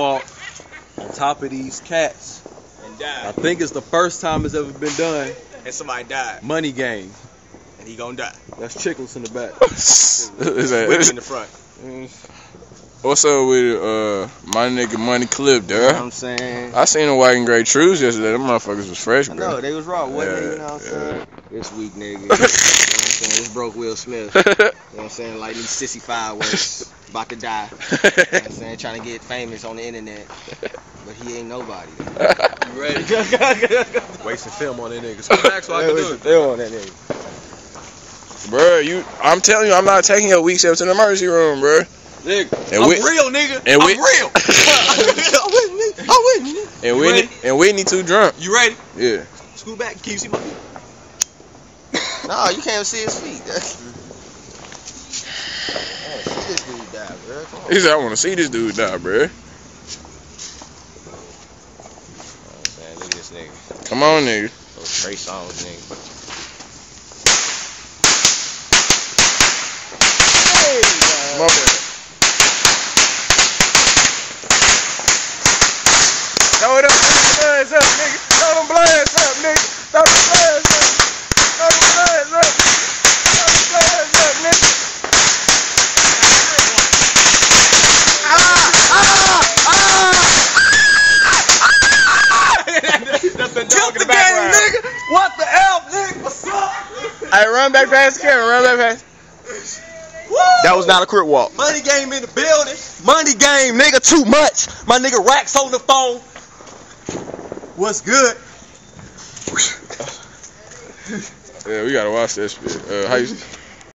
walk on top of these cats and died. I think it's the first time it's ever been done. And somebody died. Money game. And he gonna die. That's Chicklets in the back. Women in the front. What's up with my nigga Money Clip, there? You know what I'm saying? I seen the white and gray trues yesterday. Them motherfuckers was fresh, bro. No, they was raw, wasn't they? You know what I'm saying? This weak nigga. You know what I'm saying? This broke Will Smith. You know what I'm saying? Like these sissy fireworks. About to die. You know what I'm saying? Trying to get famous on the internet. But he ain't nobody. You ready? Wasting film on that nigga. Come back so I can do it. Film on that nigga. Bro, I'm telling you, I'm not taking your weak self to the emergency room, bro. Nigga, I'm real, nigga. I'm real. I'm with you. And Whitney too drunk. You ready? Yeah. Scoot back. Can you see my feet? Nah, you can't see his feet. See this dude die, bro. Come on. He said, I want to see this dude die, bro. Man, look at this nigga. Come on, nigga. Those Trey Songz, nigga. Hey, my bad. Throw it up, blast up, nigga. Throw them blast up, nigga. Throw them blast up. Throw them blast up. Throw them blast up, nigga. That's the dog in the background. Nigga. What the F, nigga? What's up? Hey, run back past the camera. Run back past. Woo! That was not a crip walk. Money game in the building. Money game, nigga, too much. My nigga RACKZ on the phone. What's good? Yeah, we gotta watch that shit. How you?